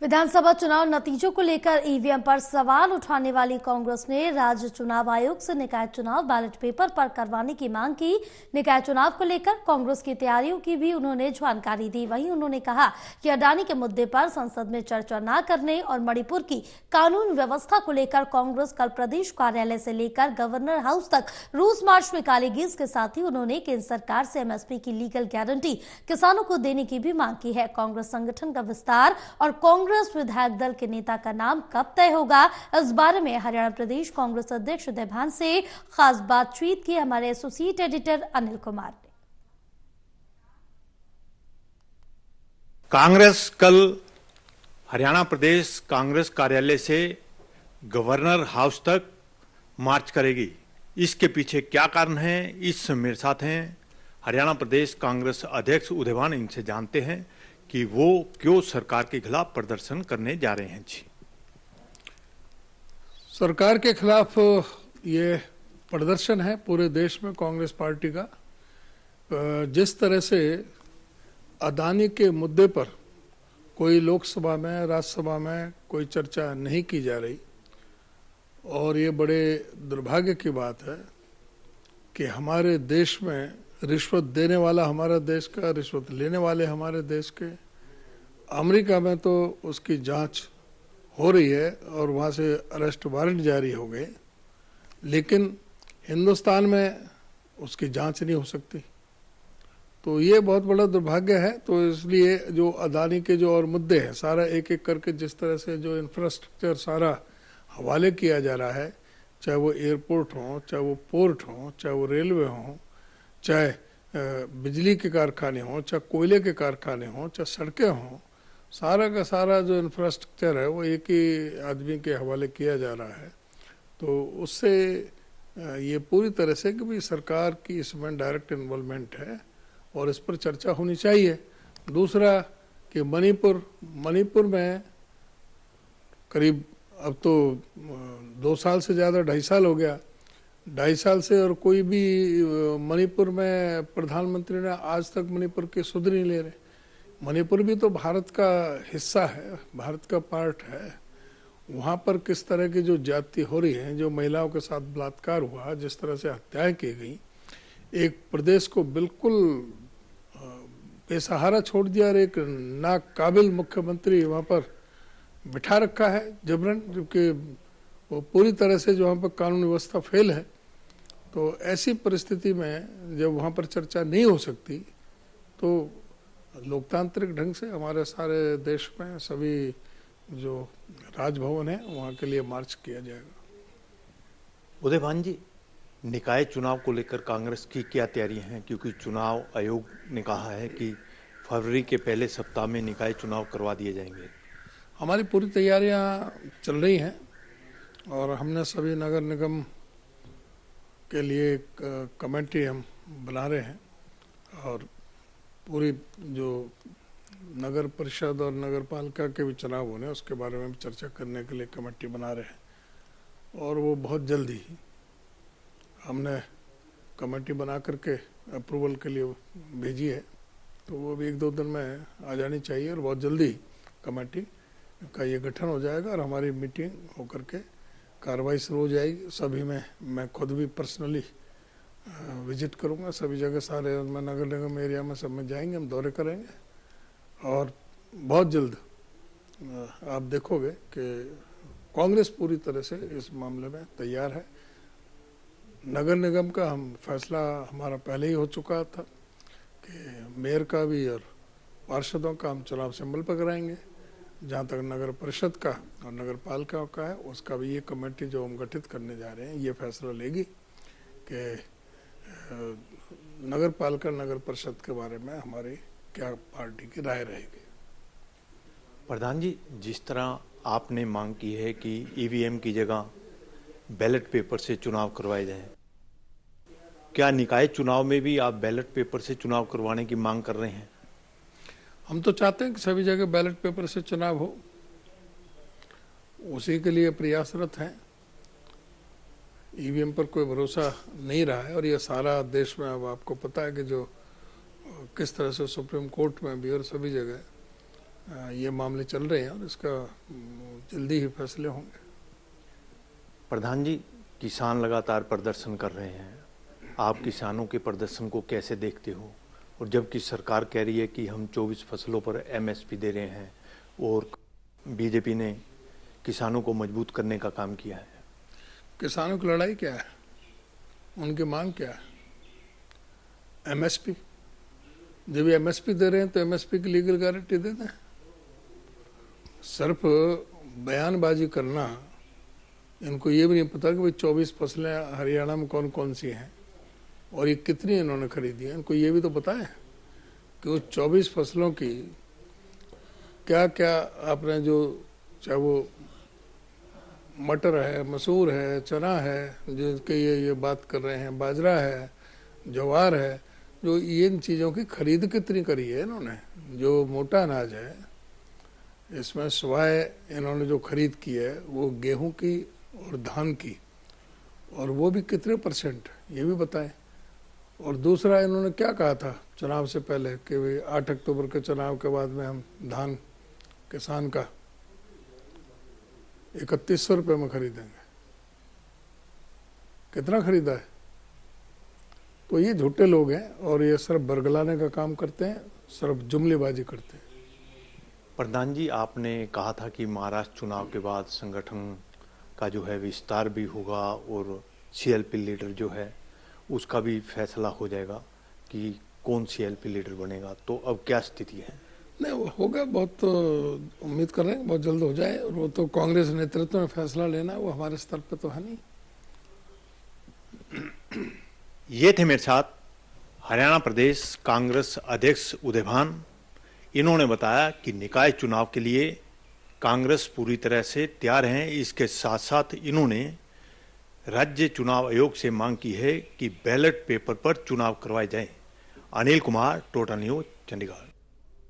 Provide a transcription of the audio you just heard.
विधानसभा चुनाव नतीजों को लेकर ईवीएम पर सवाल उठाने वाली कांग्रेस ने राज्य चुनाव आयोग से निकाय चुनाव बैलेट पेपर पर करवाने की मांग की। निकाय चुनाव को लेकर कांग्रेस की तैयारियों की भी उन्होंने जानकारी दी। वहीं उन्होंने कहा कि अडानी के मुद्दे पर संसद में चर्चा न करने और मणिपुर की कानून व्यवस्था को लेकर कांग्रेस कल प्रदेश कार्यालय से लेकर गवर्नर हाउस तक रूस मार्च निकालेगी। इसके साथ ही उन्होंने केंद्र सरकार से एमएसपी की लीगल गारंटी किसानों को देने की भी मांग की है। कांग्रेस संगठन का विस्तार और कांग्रेस विधायक दल के नेता का नाम कब तय होगा, इस बारे में हरियाणा प्रदेश कांग्रेस अध्यक्ष देभान से खास बातचीत की हमारे एसोसिएट एडिटर अनिल कुमार ने। कांग्रेस कल हरियाणा प्रदेश कांग्रेस कार्यालय से गवर्नर हाउस तक मार्च करेगी। इसके पीछे क्या कारण है, इस मेरे साथ हैं हरियाणा प्रदेश कांग्रेस अध्यक्ष उदयभान। इनसे जानते हैं कि वो क्यों सरकार के खिलाफ प्रदर्शन करने जा रहे हैं। जी, सरकार के खिलाफ ये प्रदर्शन है पूरे देश में कांग्रेस पार्टी का। जिस तरह से अदानी के मुद्दे पर कोई लोकसभा में राज्यसभा में कोई चर्चा नहीं की जा रही, और ये बड़े दुर्भाग्य की बात है कि हमारे देश में रिश्वत देने वाला हमारा देश का, रिश्वत लेने वाले हमारे देश के। अमेरिका में तो उसकी जांच हो रही है और वहाँ से अरेस्ट वारंट जारी हो गए, लेकिन हिंदुस्तान में उसकी जांच नहीं हो सकती। तो ये बहुत बड़ा दुर्भाग्य है। तो इसलिए जो अदानी के जो और मुद्दे हैं, सारा एक एक करके जिस तरह से जो इंफ्रास्ट्रक्चर सारा हवाले किया जा रहा है, चाहे वो एयरपोर्ट हो, चाहे वो पोर्ट हो, चाहे वो रेलवे हो, चाहे बिजली के कारखाने हों, चाहे कोयले के कारखाने हों, चाहे सड़कें हों, सारा का सारा जो इंफ्रास्ट्रक्चर है वो एक ही आदमी के हवाले किया जा रहा है। तो उससे ये पूरी तरह से कि भाई सरकार की इसमें डायरेक्ट इन्वॉल्वमेंट है और इस पर चर्चा होनी चाहिए। दूसरा कि मणिपुर में करीब अब तो 2 साल से ज़्यादा 2.5 साल हो गया, 2.5 साल से, और कोई भी मणिपुर में प्रधानमंत्री ने आज तक मणिपुर की सुध नहीं ले रहे। मणिपुर भी तो भारत का हिस्सा है, भारत का पार्ट है। वहाँ पर किस तरह की जो जाति हो रही है, जो महिलाओं के साथ बलात्कार हुआ, जिस तरह से हत्याएं की गई, एक प्रदेश को बिल्कुल बेसहारा छोड़ दिया और एक नाकाबिल मुख्यमंत्री वहाँ पर बिठा रखा है जबरन, जबकि वो पूरी तरह से जो वहाँ पर कानून व्यवस्था फेल है। तो ऐसी परिस्थिति में जब वहाँ पर चर्चा नहीं हो सकती, तो लोकतांत्रिक ढंग से हमारे सारे देश में सभी जो राजभवन है वहाँ के लिए मार्च किया जाएगा। उदयभान जी, निकाय चुनाव को लेकर कांग्रेस की क्या तैयारियां हैं? क्योंकि चुनाव आयोग ने कहा है कि फरवरी के पहले सप्ताह में निकाय चुनाव करवा दिए जाएंगे। हमारी पूरी तैयारियां चल रही हैं और हमने सभी नगर निगम के लिए एक कमेटी हम बना रहे हैं, और पूरी जो नगर परिषद और नगर पालिका के भी चुनाव होने उसके बारे में चर्चा करने के लिए कमेटी बना रहे हैं। और वो बहुत जल्दी ही हमने कमेटी बना करके अप्रूवल के लिए भेजी है, तो वो भी 1-2 दिन में आ जानी चाहिए और बहुत जल्दी कमेटी का ये गठन हो जाएगा और हमारी मीटिंग होकर के कार्रवाई शुरू हो जाएगी। सभी में मैं खुद भी पर्सनली विजिट करूंगा, सभी जगह, सारे मैं नगर निगम एरिया में सब में जाएंगे, हम दौरे करेंगे और बहुत जल्द आप देखोगे कि कांग्रेस पूरी तरह से इस मामले में तैयार है। नगर निगम का हम फैसला हमारा पहले ही हो चुका था कि मेयर का भी और पार्षदों का हम चुनाव सिंबल पर कराएंगे। जहाँ तक नगर परिषद का और नगर पालिका का है, उसका भी ये कमेटी जो हम गठित करने जा रहे हैं ये फैसला लेगी कि नगर पालिका नगर परिषद के बारे में हमारी क्या पार्टी की राय रहेगी। प्रधान जी, जिस तरह आपने मांग की है कि ईवीएम की जगह बैलेट पेपर से चुनाव करवाए जाएं, क्या निकाय चुनाव में भी आप बैलेट पेपर से चुनाव करवाने की मांग कर रहे हैं? हम तो चाहते हैं कि सभी जगह बैलेट पेपर से चुनाव हो, उसी के लिए प्रयासरत हैं। ईवीएम पर कोई भरोसा नहीं रहा है और ये सारा देश में अब आपको पता है कि जो किस तरह से सुप्रीम कोर्ट में भी और सभी जगह ये मामले चल रहे हैं और इसका जल्दी ही फैसले होंगे। प्रधान जी, किसान लगातार प्रदर्शन कर रहे हैं, आप किसानों के प्रदर्शन को कैसे देखते हो? और जबकि सरकार कह रही है कि हम 24 फसलों पर एमएसपी दे रहे हैं और बीजेपी ने किसानों को मजबूत करने का काम किया है। किसानों की लड़ाई क्या है, उनकी मांग क्या है? एमएसपी। जब ये एमएसपी दे रहे हैं तो एमएसपी की लीगल गारंटी दे दें। सिर्फ बयानबाजी करना, इनको ये भी नहीं पता कि भाई 24 फसलें हरियाणा में कौन कौन सी हैं और ये कितनी इन्होंने खरीदी है। इनको ये भी तो पता है कि उस 24 फसलों की क्या क्या आपने, जो चाहे वो मटर है, मसूर है, चना है, जिनके ये बात कर रहे हैं, बाजरा है, ज्वार है, जो इन चीज़ों की खरीद कितनी करी है इन्होंने। जो मोटा अनाज है इसमें सिवाय इन्होंने जो खरीद की है वो गेहूं की और धान की, और वो भी कितने परसेंट ये भी बताएं। और दूसरा, इन्होंने क्या कहा था चुनाव से पहले कि भाई 8 अक्टूबर के चुनाव के बाद में हम धान किसान का 3100 रुपये में खरीदेंगे। कितना खरीदा है? तो ये झूठे लोग हैं और ये सिर्फ बरगलाने का काम करते हैं, सिर्फ जुमलेबाजी करते हैं। प्रधान जी, आपने कहा था कि महाराष्ट्र चुनाव के बाद संगठन का जो है विस्तार भी होगा और सीएलपी लीडर जो है उसका भी फैसला हो जाएगा कि कौन सीएलपी लीडर बनेगा। तो अब क्या स्थिति है? नहीं, वो होगा, बहुत उम्मीद कर रहे हैं बहुत जल्द हो जाए। और वो तो कांग्रेस नेतृत्व में फैसला लेना है, वो हमारे स्तर पे तो है नहीं। ये थे मेरे साथ हरियाणा प्रदेश कांग्रेस अध्यक्ष उदय भान। इन्होंने बताया कि निकाय चुनाव के लिए कांग्रेस पूरी तरह से तैयार है। इसके साथ साथ इन्होंने राज्य चुनाव आयोग से मांग की है कि बैलेट पेपर पर चुनाव करवाए जाएं। Anil Kumar, total news, Chandigarh.